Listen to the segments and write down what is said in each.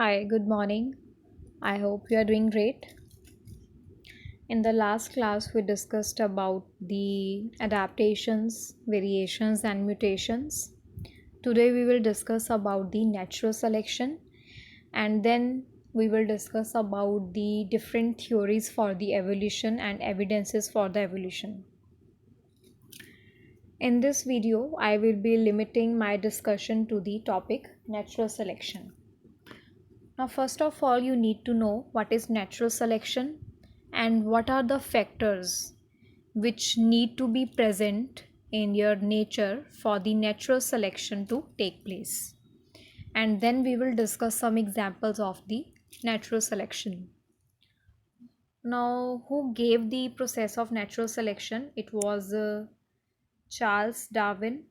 Hi, good morning. I hope you are doing great. In the last class, we discussed about the adaptations, variations, and mutations. Today, we will discuss about the natural selection and then we will discuss about the different theories for the evolution and evidences for the evolution. In this video, I will be limiting my discussion to the topic natural selection. Now, first of all, you need to know what is natural selection and what are the factors which need to be present in your nature for the natural selection to take place. And then we will discuss some examples of the natural selection. Now, who gave the process of natural selection? It was Charles Darwin.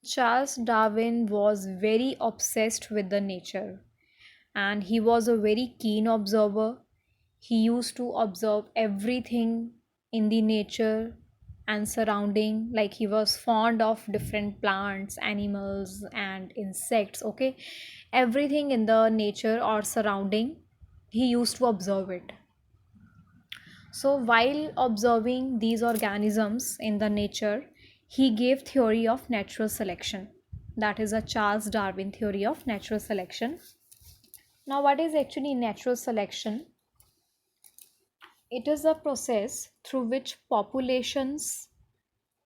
Charles Darwin was very obsessed with the nature and he was a very keen observer. He used to observe everything in the nature and surrounding, like he was fond of different plants, animals, and insects. Okay, everything in the nature or surrounding, he used to observe it. So while observing these organisms in the nature, he gave theory of natural selection. That is a Charles Darwin theory of natural selection. Now, what is actually natural selection? It is a process through which populations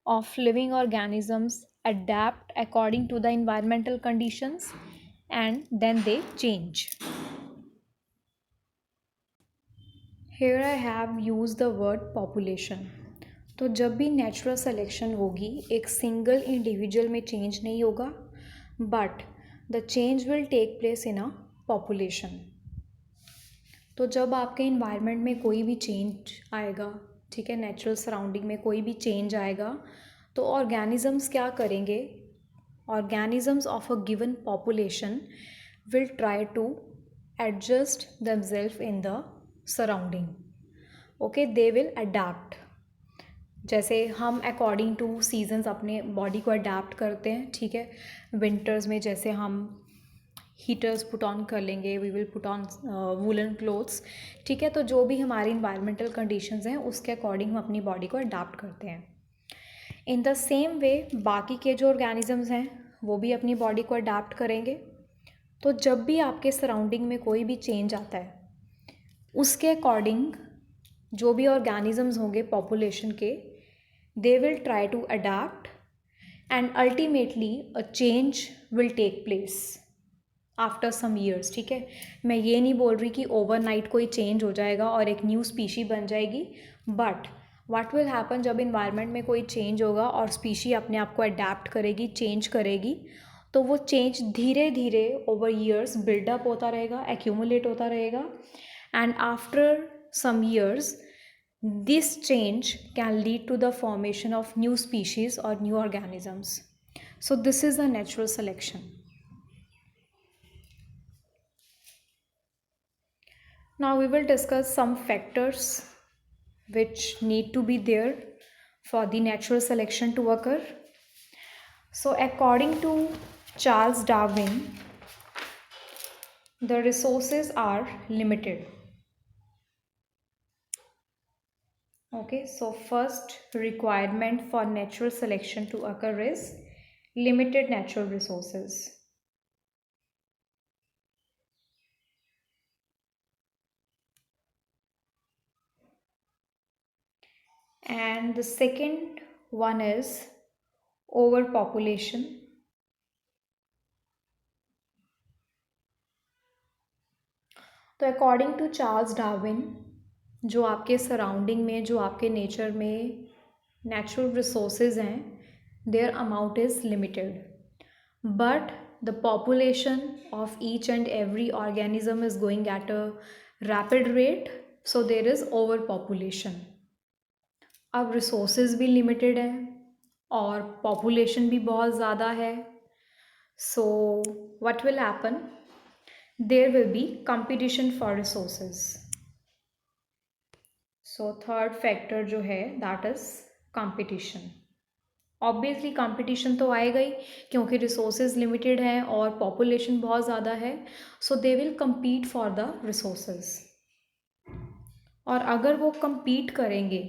of living organisms adapt according to the environmental conditions and then they change. Here I have used the word population. तो जब भी natural selection होगी एक single individual में change नहीं होगा but the change will take place in a population. तो जब आपके इन्वायरमेंट में कोई भी चेंज आएगा, ठीक है, नेचुरल सराउंडिंग में कोई भी चेंज आएगा तो ऑर्गेनिजम्स क्या करेंगे? Organisms of a given population will try to adjust themselves in the surrounding. Okay, they will adapt. जैसे हम अकॉर्डिंग टू सीजन्स अपने बॉडी को अडेप्ट करते हैं, ठीक है. विंटर्स में जैसे हम हीटर्स पुट ऑन कर लेंगे, we will put on woollen clothes, ठीक है. तो जो भी हमारी इन्वायरमेंटल कंडीशंस हैं उसके अकॉर्डिंग हम अपनी बॉडी को अडेप्ट करते हैं. इन द सेम वे बाकी के जो ऑर्गेनिजम्स हैं वो भी अपनी बॉडी को अडेप्ट करेंगे. तो जब भी आपके सराउंडिंग में कोई भी चेंज आता है उसके अकॉर्डिंग जो भी ऑर्गेनिजम्स होंगे पॉपुलेशन के, they will try to adapt and ultimately a change will take place after some years. ठीक है, मैं ये नहीं बोल रही कि ओवरनाइट कोई चेंज हो जाएगा और एक न्यू स्पीशी बन जाएगी, बट व्हाट विल हैपन जब इन्वायरमेंट में कोई चेंज होगा और स्पीशी अपने आप को अडेप्ट करेगी, चेंज करेगी, तो वो चेंज धीरे धीरे ओवर ईयर्स बिल्डअप होता रहेगा, एक्यूमुलेट होता रहेगा, and after some years this change can lead to the formation of new species or new organisms. So this is a natural selection. Now we will discuss some factors which need to be there for the natural selection to occur. So according to Charles Darwin, the resources are limited. Okay, so first requirement for natural selection to occur is limited natural resources. And the second one is overpopulation. तो according to Charles Darwin, जो आपके surrounding में, जो आपके nature में natural resources हैं, their amount is limited, but the population of each and every organism is going at a rapid rate, so there is over population. अब resources भी limited है और पॉपुलेशन भी बहुत ज़्यादा है, so what will happen? There will be competition for resources. So third factor जो है that is competition. Obviously competition तो आएगा ही, क्योंकि रिसोर्सेज लिमिटेड हैं और पॉपुलेशन बहुत ज़्यादा है, so they will compete for the resources. और अगर वो compete करेंगे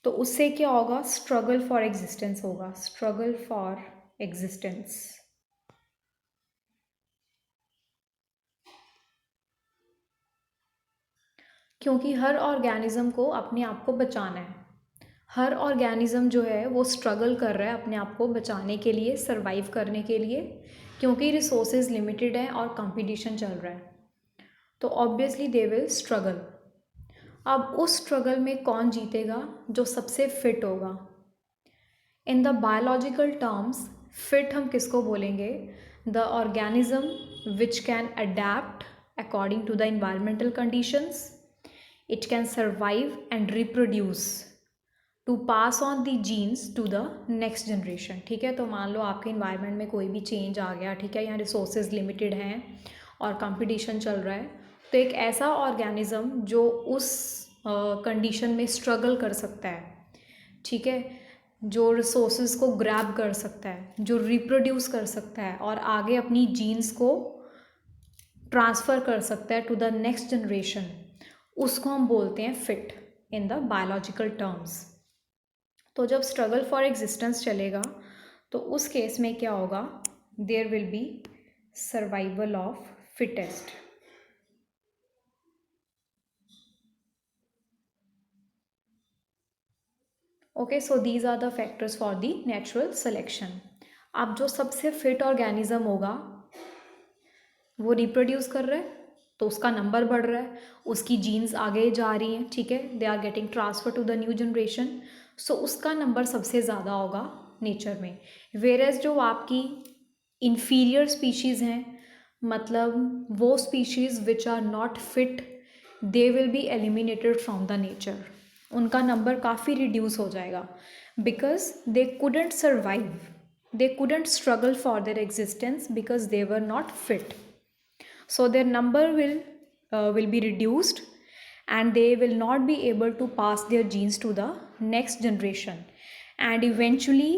तो उससे क्या होगा, स्ट्रगल फॉर एग्जिस्टेंस होगा, स्ट्रगल फॉर एग्जिस्टेंस। क्योंकि हर ऑर्गेनिज्म को अपने आप को बचाना है, हर ऑर्गेनिज्म जो है वो स्ट्रगल कर रहा है अपने आप को बचाने के लिए, सर्वाइव करने के लिए, क्योंकि रिसोर्सेज लिमिटेड है और कंपटीशन चल रहा है, तो ऑब्वियसली दे विल स्ट्रगल। अब उस स्ट्रगल में कौन जीतेगा, जो सबसे फिट होगा। In the biological terms fit हम किसको बोलेंगे, the organism which can adapt according to the environmental conditions, it can survive and reproduce to pass on the genes to the next generation। ठीक है, तो मान लो आपके इन्वायरमेंट में कोई भी चेंज आ गया, ठीक है, यहाँ रिसोर्सेज लिमिटेड हैं और कंपटीशन चल रहा है, तो एक ऐसा ऑर्गेनिज्म जो उस कंडीशन में स्ट्रगल कर सकता है, ठीक है, जो रिसोर्सेज को ग्रैब कर सकता है, जो रिप्रोड्यूस कर सकता है और आगे अपनी जीन्स को ट्रांसफ़र कर सकता है टू द नेक्स्ट जनरेशन, उसको हम बोलते हैं fit in the biological terms. तो जब स्ट्रगल फॉर एग्जिस्टेंस चलेगा तो उस केस में क्या होगा, there will be survival of fittest. Okay, so these are the factors for the natural selection. अब जो सबसे फिट ऑर्गेनिज्म होगा वो रिप्रोड्यूस कर रहा है, तो उसका नंबर बढ़ रहा है, उसकी जीन्स आगे जा रही हैं, ठीक है, they are getting transfer to the new generation, so उसका नंबर सबसे ज़्यादा होगा नेचर में। वेयरएज जो आपकी इन्फीरियर स्पीशीज़ हैं, मतलब वो species which are not fit, they will be eliminated from the nature, उनका नंबर काफ़ी रिड्यूस हो जाएगा, because they couldn't survive, they couldn't struggle for their existence because they were not fit. So their number will be reduced and they will not be able to pass their genes to the next generation, and eventually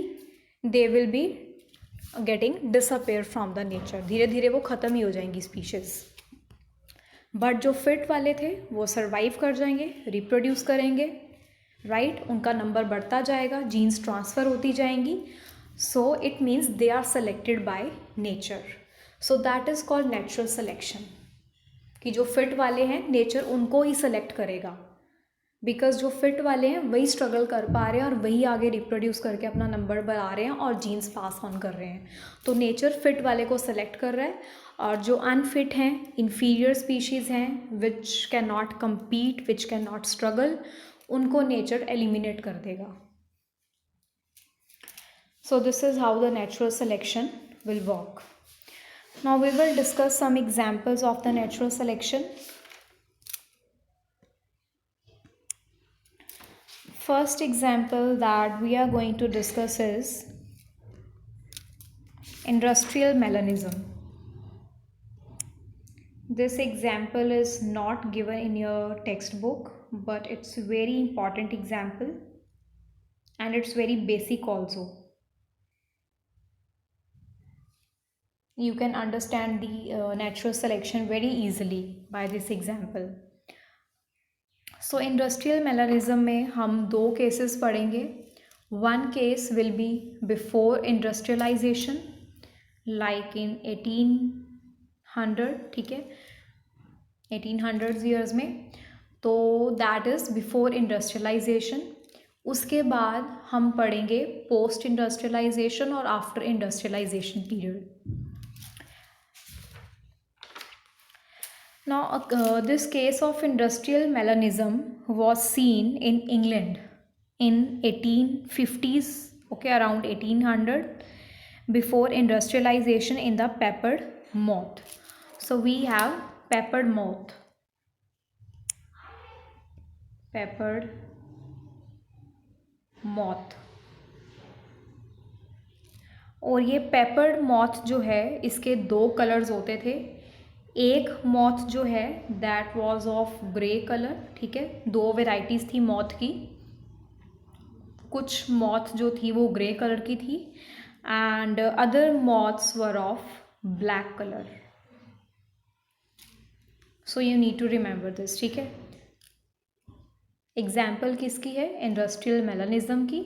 they will be getting disappear from the nature। धीरे धीरे वो ख़त्म ही हो जाएंगी species. But जो fit वाले थे वो सर्वाइव कर जाएंगे, रिप्रोड्यूस करेंगे, राइट, उनका नंबर बढ़ता जाएगा, जीन्स ट्रांसफ़र होती जाएंगी, so it means they are selected by nature. So that is called natural selection, कि जो फिट वाले हैं नेचर उनको ही सेलेक्ट करेगा, बिकॉज जो फिट वाले हैं वही स्ट्रगल कर पा रहे हैं और वही आगे रिप्रोड्यूस करके अपना नंबर बढ़ा रहे हैं और जीन्स पास ऑन कर रहे हैं, तो नेचर फिट वाले को सेलेक्ट कर रहा है, और जो अनफिट हैं, इन्फीरियर स्पीशीज़ हैं, which can not compete, which can not struggle, उनको नेचर एलिमिनेट कर देगा। सो this is how the natural selection will work. Now we will discuss some examples of the natural selection. First example that we are going to discuss is industrial melanism. This example is not given in your textbook, but it's a very important example and it's very basic also. You can understand the natural selection very easily by this example. So industrial melanism में हम दो cases पढ़ेंगे। One case will be before industrialisation, like in 1800, ठीक है, 1800 years में, तो that is before industrialisation. उसके बाद हम पढ़ेंगे पोस्ट इंडस्ट्रियलाइजेशन और after industrialisation period. Now, this case of industrial melanism was seen in England in 1850s, okay, around 1800, before industrialization in the peppered moth. So we have peppered moth, peppered moth, और ये peppered moth जो है इसके दो colours होते थे। एक moth जो है that was of grey colour, ठीक है, दो वेराइटीज़ थी मॉथ की, कुछ मॉथ जो थी वो ग्रे कलर की थी and other moths were of black colour. So you need to remember this. ठीक है. एग्जाम्पल किसकी है? इंडस्ट्रियल मेलानिज्म की.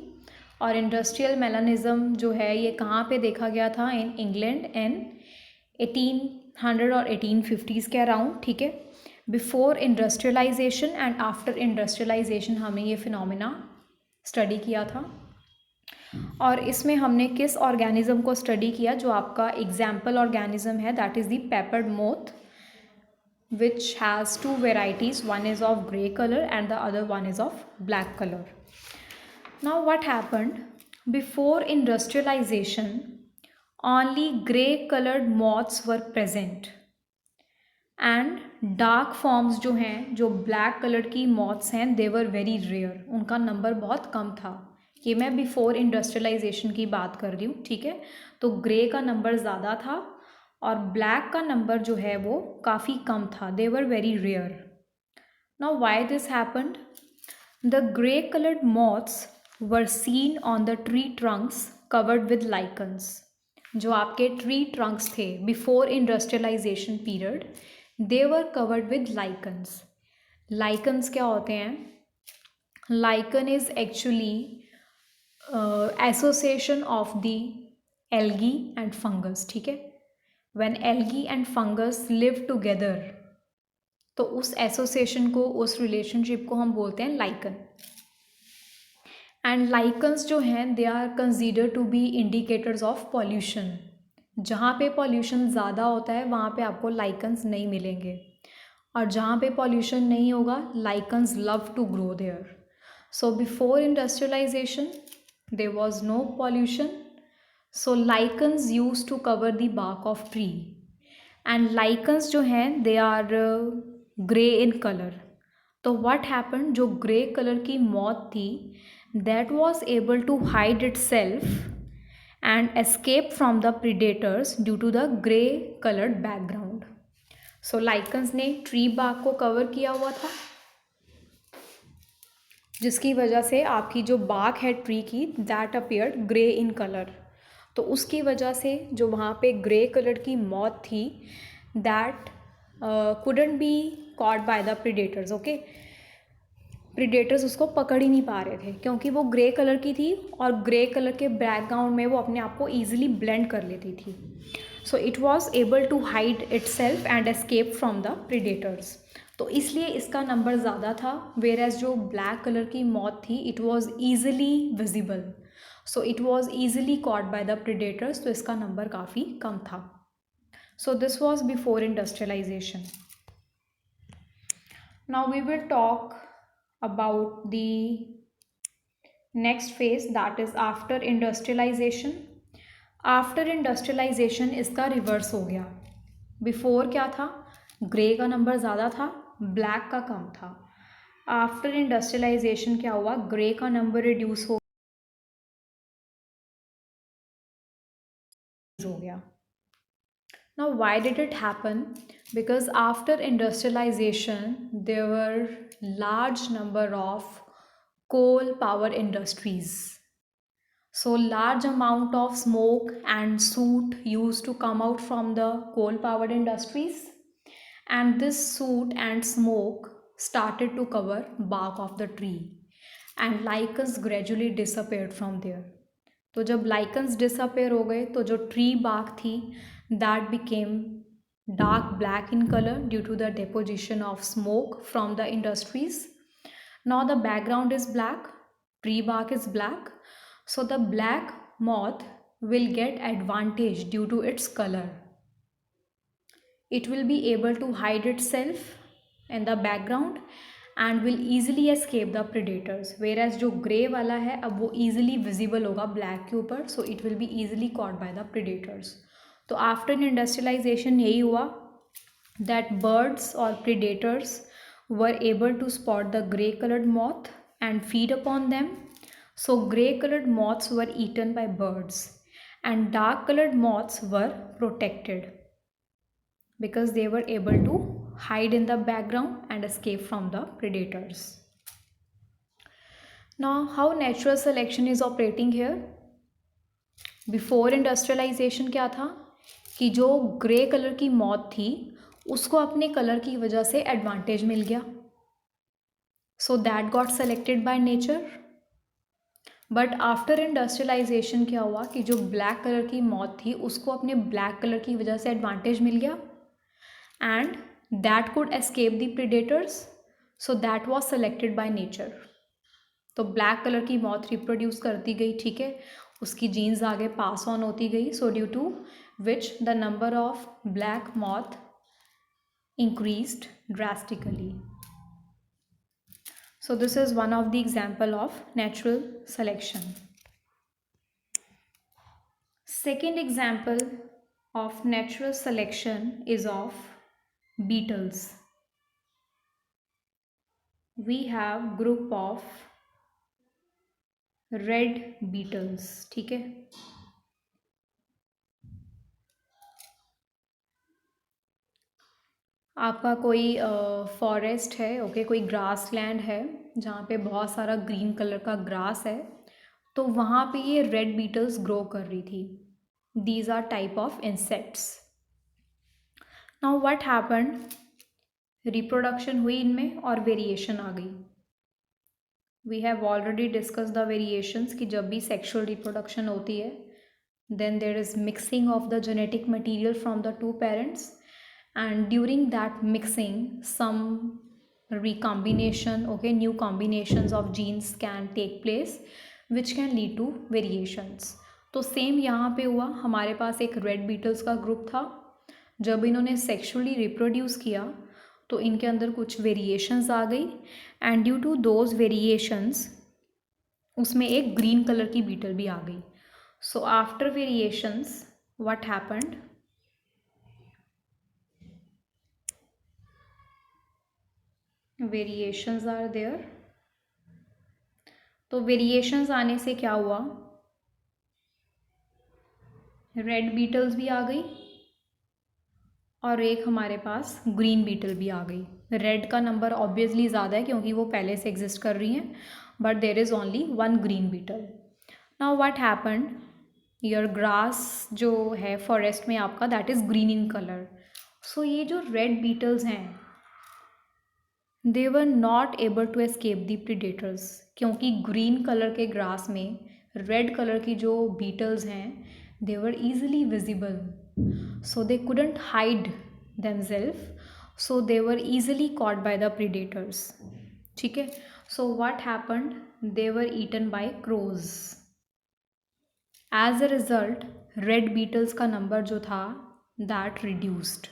और इंडस्ट्रियल मेलानिज्म जो है ये कहाँ पे देखा गया था? इन इंग्लैंड इन 1800 और 1850s के अराउंड. ठीक है. Before industrialisation and after industrialisation हमने ये फिनोमिना स्टडी किया था. और इसमें हमने किस ऑर्गेनिज्म को स्टडी किया? जो आपका एग्जाम्पल ऑर्गेनिज्म है that is the peppered moth, which has two varieties. One is of gray color and the other one is of black color. Now what happened? Before industrialization, only gray colored moths were present and dark forms जो हैं, जो black color की moths हैं, they were very rare. उनका number बहुत कम था. ये मैं बिफोर इंडस्ट्रियलाइजेशन की बात कर रही हूँ. ठीक है. तो ग्रे का नंबर ज़्यादा था और ब्लैक का नंबर जो है वो काफ़ी कम था. They were very rare. Now why this happened? The grey coloured moths were seen on the tree trunks covered with lichens. जो आपके ट्री ट्रंक्स थे before industrialisation period, they were covered with lichens. Lichens क्या होते हैं? Lichen is actually association of the algae and fungus. ठीक है. when algae and fungus live together, तो उस एसोसिएशन को, उस रिलेशनशिप को हम बोलते हैं लाइकन. एंड लाइकन्स जो हैं they are consider to be indicators of pollution. जहाँ पे पॉल्यूशन ज़्यादा होता है वहाँ पे आपको लाइकन्स नहीं मिलेंगे, और जहाँ पे पॉल्यूशन नहीं होगा lichens love to grow there. So before industrialisation there was no pollution. So lichens used to cover the bark of tree, and lichens जो हैं they are grey in color. तो what happened? जो grey color की moth थी that was able to hide itself and escape from the predators due to the grey colored background. So lichens ने tree bark को cover किया हुआ था, जिसकी वजह से आपकी जो bark है tree की that appeared grey in color. तो उसकी वजह से जो वहाँ पे ग्रे कलर की मॉथ थी that couldn't be caught by the predators. Okay. Predators उसको पकड़ ही नहीं पा रहे थे क्योंकि वो ग्रे कलर की थी और ग्रे कलर के बैकग्राउंड में वो अपने आप को ईजिली ब्लेंड कर लेती थी. So it was able to hide itself and escape from the predators. तो इसलिए इसका नंबर ज़्यादा था. वेयर एज जो ब्लैक कलर की मॉथ थी it was easily visible. So it was easily caught by the predators. तो इसका नंबर काफ़ी कम था. So this was before industrialisation. Now we will talk about the next phase that is after industrialisation. After industrialisation इसका reverse हो गया. Before क्या था? ग्रे का नंबर ज़्यादा था, ब्लैक का कम था. आफ्टर इंडस्ट्रियलाइजेशन क्या हुआ? ग्रे का नंबर रिड्यूस हो गया. Now why did it happen? Because after industrialization there were large number of coal power industries. So large amount of smoke and soot used to come out from the coal powered industries, and this soot and smoke started to cover bark of the tree and lichens gradually disappeared from there. तो जब lichens disappear हो गए तो जो tree bark थी that became dark black in colour due to the deposition of smoke from the industries. Now the background is black, tree bark is black, so the black moth will get advantage due to its color. It will be able to hide itself in the background and will easily escape the predators. Whereas जो grey वाला है अब वो easily visible होगा black के ऊपर, so it will be easily caught by the predators. तो after industrialization यही हुआ that birds or predators were able to spot the grey colored moth and feed upon them. So grey colored moths were eaten by birds and dark colored moths were protected because they were able to hide in the background and escape from the predators. Now, how natural selection is operating here? Before industrialisation क्या था कि जो grey colour की मौत थी उसको अपने colour की वजह से एडवांटेज मिल गया, so that got selected by nature. But after industrialisation क्या हुआ कि जो ब्लैक कलर की मौत थी उसको अपने ब्लैक कलर की वजह से एडवांटेज मिल गया and that could escape the predators, so that was selected by nature. तो ब्लैक कलर की मौत रिप्रोड्यूस करती गई, ठीक है, उसकी जीन्स आगे पास ऑन होती गई, so due to which the number of black moth increased drastically. So this is one of the example of natural selection. Second example of natural selection is of beetles. We have group of red beetles, ठीक है. आपका कोई forest है, okay, कोई grass land है जहाँ पे बहुत सारा ग्रीन कलर का ग्रास है, तो वहाँ पे ये रेड बीटल्स ग्रो कर रही थी. These are type of insects. Now what happened, reproduction हुई इनमें और वेरिएशन आ गई. We have already discuss the variations कि जब भी सेक्सुअल रिप्रोडक्शन होती है then there is mixing of the genetic material from the two parents, and during that mixing some recombination, okay, new combinations of genes can take place which can lead to variations. तो same यहाँ पे हुआ, हमारे पास एक red Beatles का group था. जब इन्होंने सेक्सुअली रिप्रोड्यूस किया तो इनके अंदर कुछ वेरिएशंस आ गई and due to those variations उसमें एक ग्रीन कलर की बीटल भी आ गई. So after variations what happened, variations are there. तो वेरिएशंस आने से क्या हुआ, रेड बीटल्स भी आ गई और एक हमारे पास ग्रीन बीटल भी आ गई. रेड का नंबर ऑब्वियसली ज़्यादा है क्योंकि वो पहले से एग्जिस्ट कर रही हैं, but there is only one green beetle. Now what happened, your grass जो है फॉरेस्ट में आपका that is green in colour. So ये जो रेड बीटल्स हैं they were not able to escape the predators, क्योंकि ग्रीन कलर के grass में रेड कलर की जो बीटल्स हैं they were easily visible, so they couldn't hide themselves, so they were easily caught by the predators. ठीक है. So what happened, they were eaten by crows. As a result red beetles का number जो था that reduced.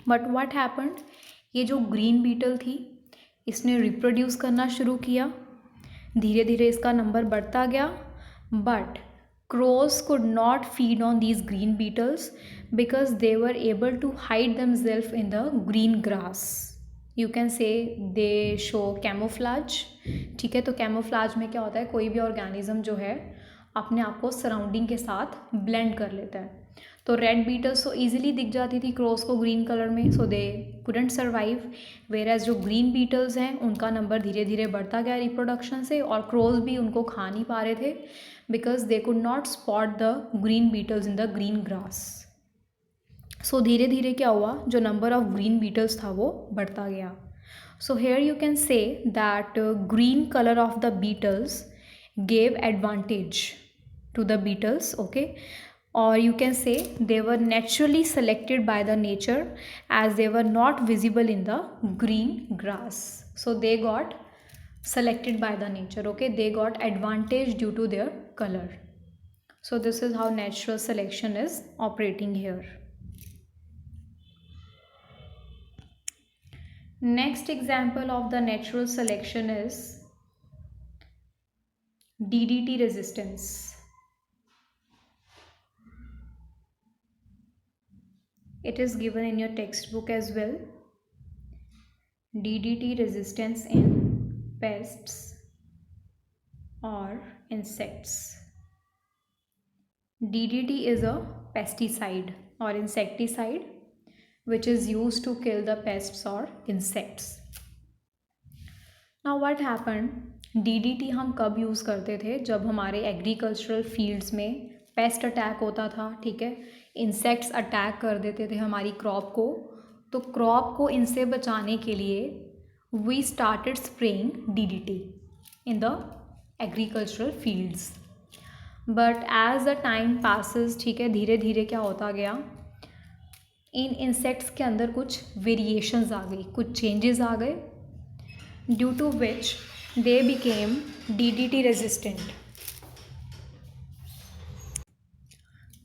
But what happened, ये जो green beetle थी इसने reproduce करना शुरू किया, धीरे धीरे इसका नंबर बढ़ता गया, but crows could not feed on these green beetles because they were able to hide themselves in the green grass. You can say they show camouflage. ठीक है. तो camouflage में क्या होता है, कोई भी ऑर्गेनिज्म जो है अपने आप को सराउंडिंग के साथ ब्लेंड कर लेता है. तो रेड बीटल्स तो ईजिली दिख जाती थी क्रोस को ग्रीन कलर में, सो दे कुडंट सर्वाइव. वेयरएज जो ग्रीन बीटल्स हैं उनका नंबर धीरे धीरे बढ़ता गया रिप्रोडक्शन से, और क्रोज भी उनको खा नहीं पा रहे थे because they could not spot the green beetles in the green grass. So धीरे धीरे क्या हुआ, जो नंबर ऑफ ग्रीन बीटल्स था वो बढ़ता गया. So here you can say that green colour of the beetles gave advantage to the beetles, okay, or you can say they were naturally selected by the nature as they were not visible in the green grass, so they got selected by the nature, okay, they got advantage due to their color. So this is how natural selection is operating here. Next example of the natural selection is DDT resistance. It is given in your textbook as well. DDT resistance in pests or insects. DDT is a pesticide or insecticide which is used to kill the pests or insects. Now what happened, DDT हम कब use करते थे? जब हमारे agricultural fields में paste attack होता था, ठीक है, इंसेक्ट्स अटैक कर देते थे हमारी क्रॉप को, तो क्रॉप को इनसे बचाने के लिए we started spraying DDT in the agricultural fields. But as the time passes, ठीक है, धीरे धीरे क्या होता गया, इन इंसेक्ट्स के अंदर कुछ वेरिएशंस आ गई, कुछ चेंजेस आ गए, due to which they became DDT resistant.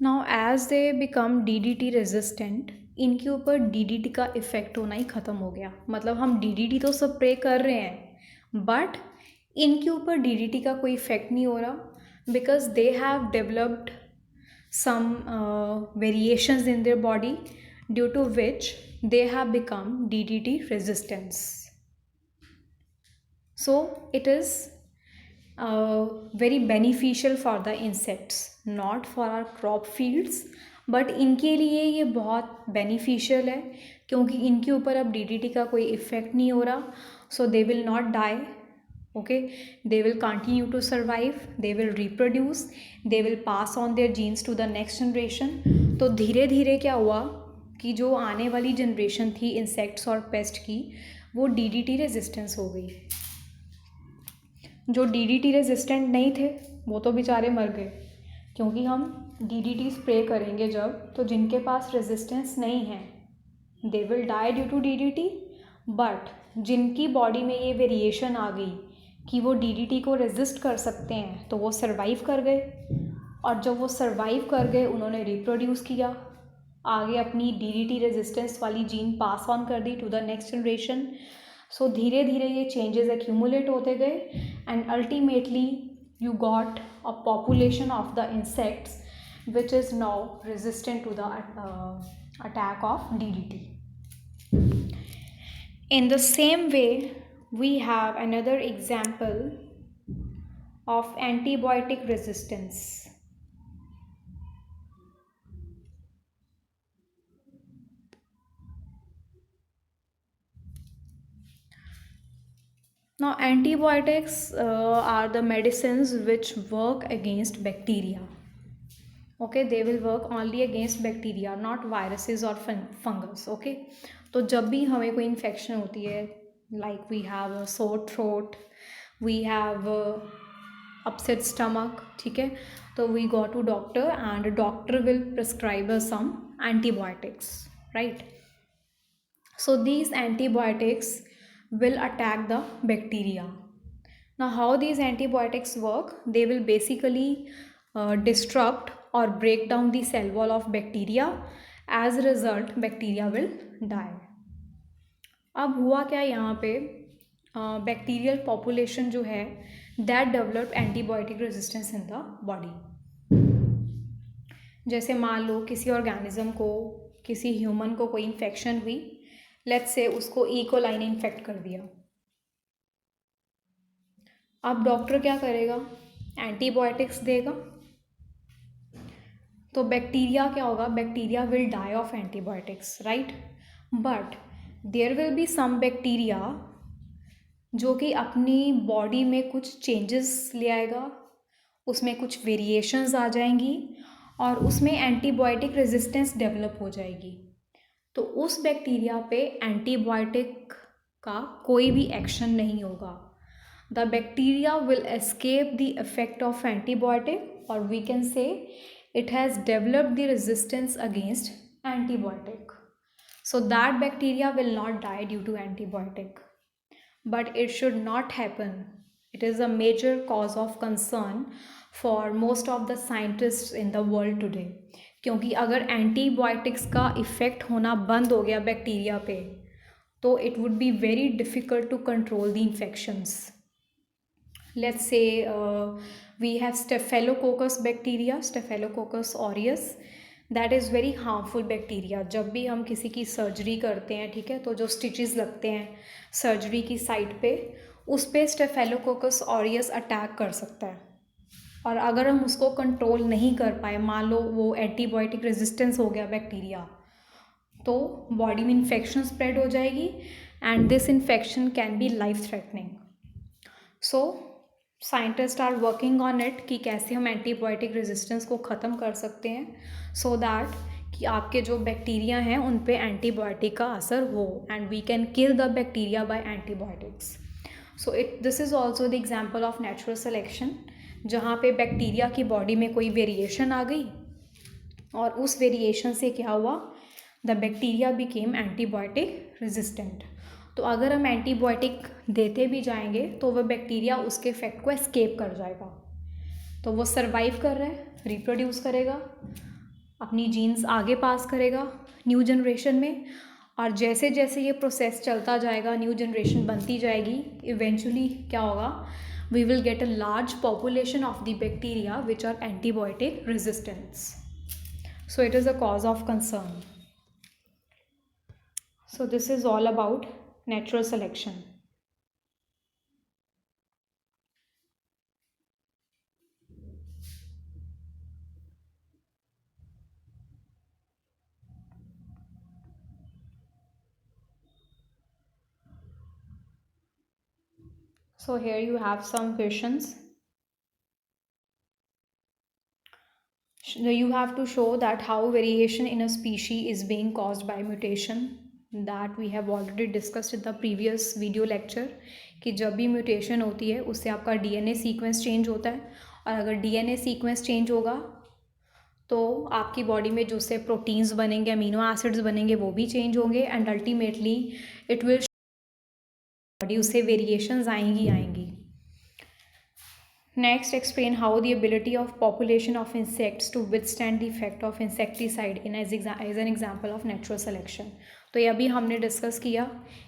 Now as they become DDT resistant, इनके ऊपर DDT का इफ़ेक्ट होना ही ख़त्म हो गया। मतलब हम DDT तो स्प्रे कर रहे हैं बट इनके ऊपर DDT का कोई इफ़ेक्ट नहीं हो रहा because they have developed some variations in their body due to which they have become DDT resistance. So it is very beneficial for the insects, not for our crop fields, but इनके लिए ये बहुत beneficial है क्योंकि इनके ऊपर अब DDT का कोई इफ़ेक्ट नहीं हो रहा, so they will not die, okay, they will continue to survive, they will reproduce, they will pass on their genes to the next generation. तो धीरे धीरे क्या हुआ कि जो आने वाली जनरेशन थी इंसेक्ट्स और पेस्ट की, वो DDT रेजिस्टेंस हो गई। जो DDT रेजिस्टेंट नहीं थे वो तो बेचारे मर गए क्योंकि हम DDT स्प्रे करेंगे जब, तो जिनके पास रेजिस्टेंस नहीं है they will die due to DDT, but जिनकी बॉडी में ये वेरिएशन आ गई कि वो DDT को रेजिस्ट कर सकते हैं तो वो सर्वाइव कर गए, और जब वो सर्वाइव कर गए उन्होंने रिप्रोड्यूस किया, आगे अपनी DDT रेजिस्टेंस वाली जीन पास ऑन कर दी टू द नेक्स्ट जनरेशन। सो धीरे धीरे ये चेंजेस एक्यूमुलेट होते गए and ultimately you got a population of the insects which is now resistant to the attack of DDT. In the same way, we have another example of antibiotic resistance. Now antibiotics are the medicines which work against bacteria. Okay, they will work only against bacteria, not viruses or fungus. Okay, तो जब भी हमें कोई infection होती है, like we have a sore throat, we have upset stomach, ठीक है, तो we go to doctor and doctor will prescribe us some antibiotics, right? So these antibiotics will attack the bacteria. Now how these antibiotics work? They will basically disrupt or break down the cell wall of bacteria. As a result, bacteria will die. अब हुआ क्या यहाँ पे, bacterial population जो है that develop antibiotic resistance in the body. जैसे मान लो किसी ऑर्गेनिज्म को, किसी ह्यूमन को कोई इन्फेक्शन हुई, लेट्स से उसको ई कोलाई ने इन्फेक्ट कर दिया। अब डॉक्टर क्या करेगा, एंटीबायोटिक्स देगा, तो बैक्टीरिया क्या होगा, bacteria will die of antibiotics, right? But there will be some bacteria जो कि अपनी बॉडी में कुछ चेंजेस ले आएगा, उसमें कुछ वेरिएशंस आ जाएंगी और उसमें एंटीबायोटिक रेजिस्टेंस डेवलप हो जाएगी। तो उस बैक्टीरिया पे एंटीबायोटिक का कोई भी एक्शन नहीं होगा। The bacteria will escape the effect of antibiotic, और we can say it has developed the resistance against antibiotic. So that bacteria will not die due to antibiotic. But it should not happen. It is a major cause of concern for most of the scientists in the world today. क्योंकि अगर antibiotics का effect होना बंद हो गया bacteria पे, तो it would be very difficult to control the infections. Let's say we have Staphylococcus bacteria, Staphylococcus aureus, that is very harmful bacteria. जब भी हम किसी की सर्जरी करते हैं, ठीक है, तो जो स्टिचेस लगते हैं सर्जरी की साइट पे, उस पे Staphylococcus aureus अटैक कर सकता है, और अगर हम उसको कंट्रोल नहीं कर पाए, मान लो वो एंटीबायोटिक रेजिस्टेंस हो गया बैक्टीरिया, तो बॉडी में इन्फेक्शन स्प्रेड हो जाएगी and this infection can be life threatening. So scientist are working on it कि कैसे हम एंटीबायोटिक रेजिस्टेंस को ख़त्म कर सकते हैं सो दैट कि आपके जो बैक्टीरिया हैं उन पे एंटीबायोटिक का असर हो and we can kill the bacteria by antibiotics. So this is also the example of natural selection, जहाँ पे बैक्टीरिया की बॉडी में कोई वेरिएशन आ गई और उस वेरिएशन से क्या हुआ, the bacteria became antibiotic resistant. तो अगर हम एंटीबायोटिक देते भी जाएंगे तो वह बैक्टीरिया उसके इफेक्ट को एस्केप कर जाएगा. तो वो सर्वाइव कर रहा है, रिप्रोड्यूस करेगा, अपनी जीन्स आगे पास करेगा न्यू जनरेशन में, और जैसे जैसे ये प्रोसेस चलता जाएगा, न्यू जनरेशन बनती जाएगी, इवेंचुअली क्या होगा, we will get a large population of the bacteria which are antibiotic resistance. So it is a cause of concern. So this is all about natural selection. So here you have some questions. You have to show that how variation in a species is being caused by mutation, that we have already discussed in the previous video lecture कि जब भी mutation होती है उससे आपका DNA sequence change होता है, और अगर डीएनए सीक्वेंस चेंज होगा तो आपकी बॉडी में जो से प्रोटीन्स बनेंगे, अमीनो एसिड्स बनेंगे, वो भी चेंज होंगे and ultimately it will body उससे वेरिएशंस आएंगी. Next, explain how the ability of population of insects to withstand the effect of insecticide in as an example of natural selection. तो ये अभी हमने डिस्कस किया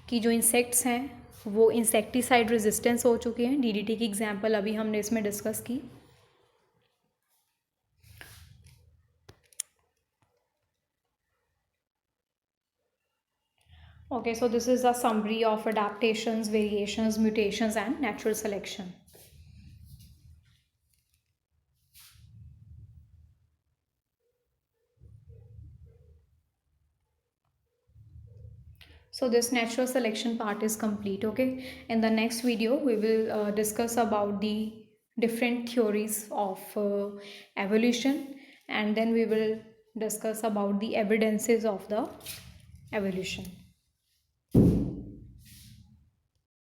कि जो इंसेक्ट्स हैं वो इंसेक्टिसाइड रेजिस्टेंस हो चुके हैं. डीडीटी की एग्जांपल अभी हमने इसमें डिस्कस की. Okay, so this is a summary of adaptations, variations, mutations and natural selection. So this natural selection part is complete. Okay, in the next video we will discuss about the different theories of evolution, and then we will discuss about the evidences of the evolution.